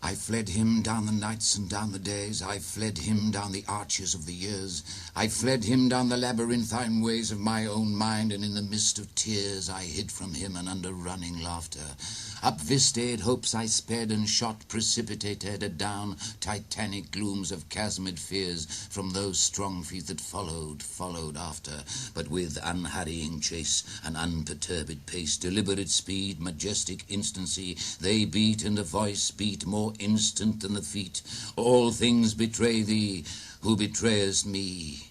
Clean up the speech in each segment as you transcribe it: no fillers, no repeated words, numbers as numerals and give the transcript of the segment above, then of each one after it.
I fled him down the nights and down the days. I fled him down the arches of the years. I fled him down the labyrinthine ways of my own mind, and in the mist of tears I hid from him and under running laughter. Up vista'd hopes I sped and shot precipitated down titanic glooms of chasmed fears from those strong feet that followed after, but with unhurrying chase, an unperturbed pace, deliberate speed, majestic instancy, they beat, and a voice beat more instant than the feet. All things betray thee, who betrayest me.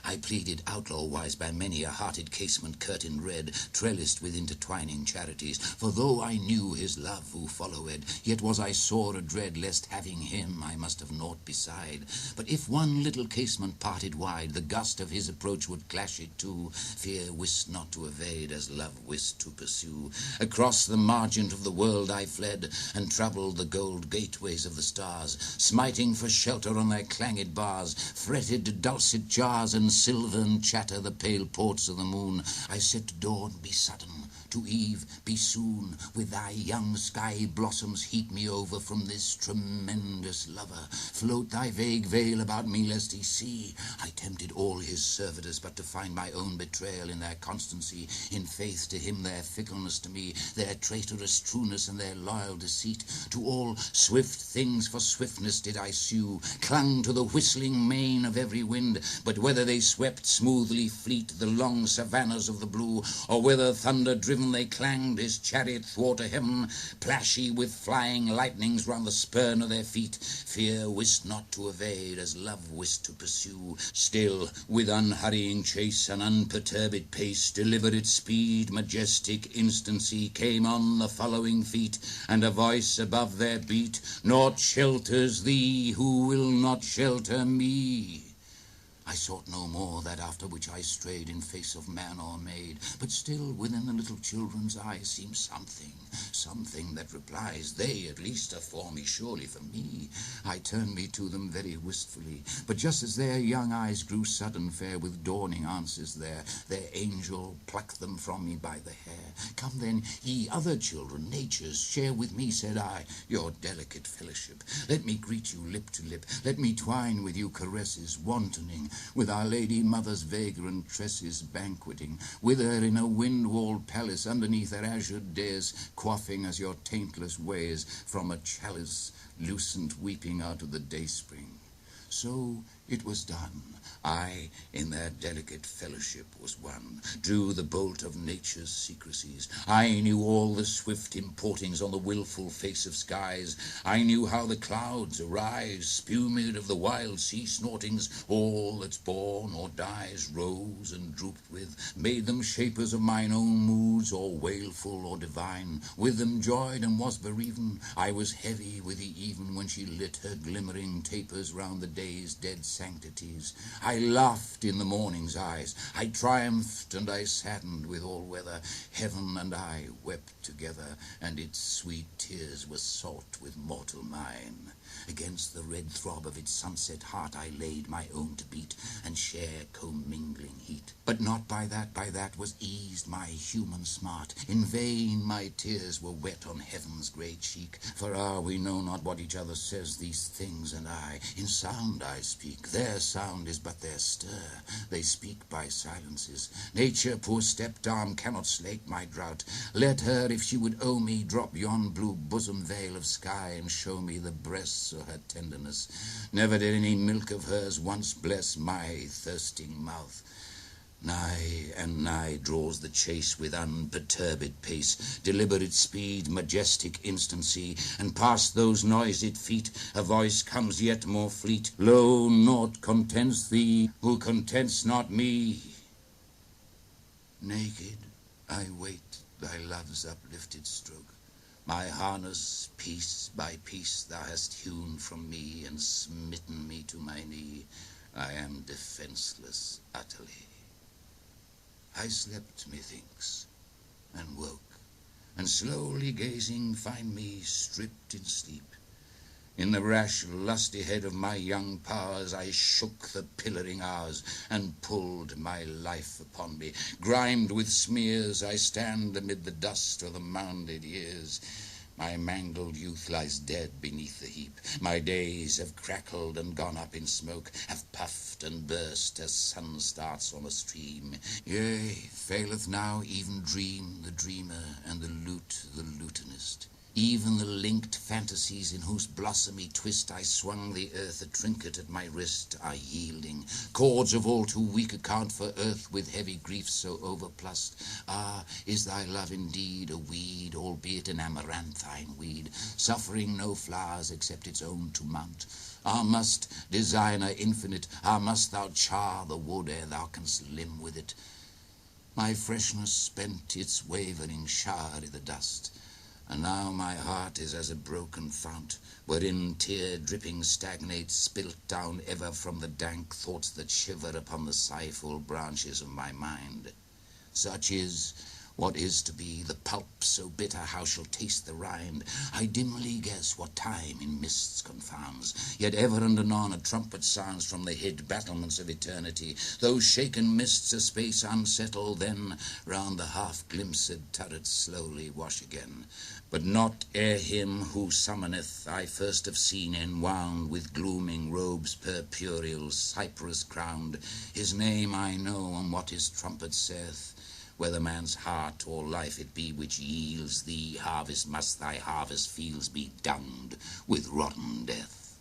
I pleaded outlaw-wise by many a hearted casement curtain red, trellised with intertwining charities. For though I knew his love who followed, yet was I sore adread, lest having him I must have naught beside. But if one little casement parted wide, the gust of his approach would clash it too. Fear wist not to evade, as love wist to pursue. Across the margent of the world I fled, and troubled the gold gateways of the stars, smiting for shelter on their clanged bars, fretted dulcet jars and silvern chatter the pale ports of the moon. I said to dawn, be sudden, to eve, be soon, with thy young sky blossoms heap me over from this tremendous lover. Float thy vague veil about me, lest he see. I tempted all his servitors, but to find my own betrayal in their constancy, in faith to him their fickleness to me, their traitorous trueness and their loyal deceit. To all swift things for swiftness did I sue, clung to the whistling mane of every wind, but whether they swept smoothly fleet the long savannas of the blue, or whether thunder-driven they clanged his chariot thwart a heaven, plashy with flying lightnings round the spurn of their feet, fear wist not to evade, as love wist to pursue. Still, with unhurrying chase and unperturbed pace, deliberate speed, majestic instancy, came on the following feet, and a voice above their beat, naught shelters thee who will not shelter me. I sought no more that after which I strayed in face of man or maid, but still within the little children's eyes seems something that replies, they at least are for me, surely for me. I turned me to them very wistfully, but just as their young eyes grew sudden fair with dawning answers there, their angel plucked them from me by the hair. Come then, ye other children, nature's, share with me, said I, your delicate fellowship. Let me greet you lip to lip, let me twine with you caresses, wantoning with Our Lady Mother's vagrant tresses, banqueting with her in a wind-walled palace underneath her azure dais, quaffing as your taintless ways from a chalice lucent weeping out of the dayspring. So it was done. I, in their delicate fellowship, was one, drew the bolt of nature's secrecies. I knew all the swift importings on the wilful face of skies. I knew how the clouds arise, spumed of the wild sea snortings, all that's born or dies rose and drooped with, made them shapers of mine own moods, or wailful or divine. With them joyed and was bereaven. I was heavy with the even when she lit her glimmering tapers round the day's dead sanctities. I laughed in the morning's eyes, I triumphed and I saddened with all weather. Heaven and I wept together, and its sweet tears were sought with mortal mine. Against the red throb of its sunset heart I laid my own to beat, and share commingling heat. But not by that was eased my human smart. In vain my tears were wet on heaven's grey cheek, for we know not what each other says, these things and I. In sound I speak, their sound is but their stir. They speak by silences. Nature, poor step-arm, cannot slake my drought. Let her, if she would owe me, drop yon blue bosom veil of sky, and show me the breasts of her tenderness. Never did any milk of hers once bless my thirsting mouth. Nigh and nigh draws the chase with unperturbed pace, deliberate speed, majestic instancy, and past those noised feet a voice comes yet more fleet. Lo, naught contents thee, who contents not me. Naked I wait thy love's uplifted stroke. My harness, piece by piece, thou hast hewn from me, and smitten me to my knee. I am defenseless utterly. I slept, methinks, and woke, and slowly gazing find me stripped in sleep. In the rash, lusty head of my young powers I shook the pillaring hours, and pulled my life upon me. Grimed with smears I stand amid the dust of the mounded years. My mangled youth lies dead beneath the heap. My days have crackled and gone up in smoke, have puffed and burst as sun starts on a stream. Yea, faileth now even dream, the dreamer, and the lute, the lutenist. Even the linked fantasies in whose blossomy twist I swung the earth a trinket at my wrist are yielding. Chords of all too weak account for earth with heavy griefs so overplussed. Ah, is thy love indeed a weed, albeit an amaranthine weed, suffering no flowers except its own to mount? Ah, must, designer infinite, ah, must thou char the wood ere thou canst limn with it? My freshness spent its wavering shower i' the dust, and now my heart is as a broken fount, wherein tear-dripping stagnates, spilt down ever from the dank thoughts that shiver upon the sighful branches of my mind. Such is what is to be, the pulp so bitter how shall taste the rind. I dimly guess what time in mists confounds, yet ever and anon a trumpet sounds from the hid battlements of eternity. Those shaken mists a space unsettle, then round the half-glimpsed turrets slowly wash again. But not ere him who summoneth I first have seen enwound with glooming robes purpureal, cypress crowned. His name I know, and what his trumpet saith, whether man's heart or life it be which yields thee harvest, must thy harvest fields be dunged with rotten death.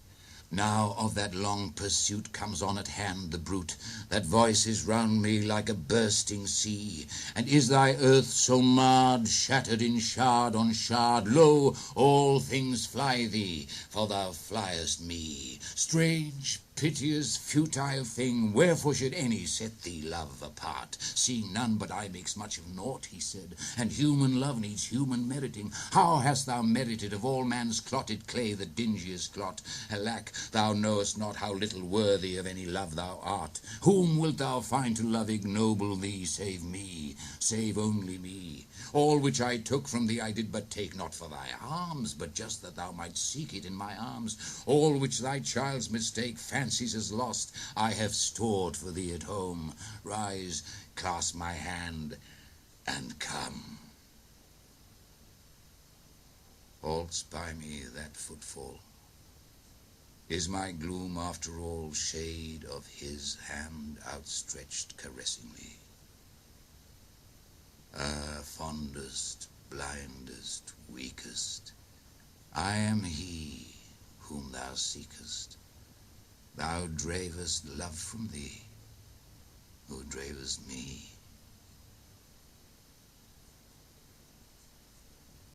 Now of that long pursuit comes on at hand the bruit, that voice is round me like a bursting sea. And is thy earth so marred, shattered in shard on shard? Lo, all things fly thee, for thou fliest me. Strange, piteous, futile thing, wherefore should any set thee love apart? Seeing none but I makes much of naught, he said, and human love needs human meriting. How hast thou merited of all man's clotted clay the dingiest clot? Alack, thou knowest not how little worthy of any love thou art. Whom wilt thou find to love ignoble thee, save me, save only me? All which I took from thee I did but take, not for thy arms, but just that thou mightst seek it in my arms. All which thy child's mistake fancies as lost, I have stored for thee at home. Rise, clasp my hand, and come. Halts by me that footfall. Is my gloom after all shade of his hand outstretched caressingly? Ah, fondest, blindest, weakest, I am he whom thou seekest. Thou dravest love from thee, who dravest me.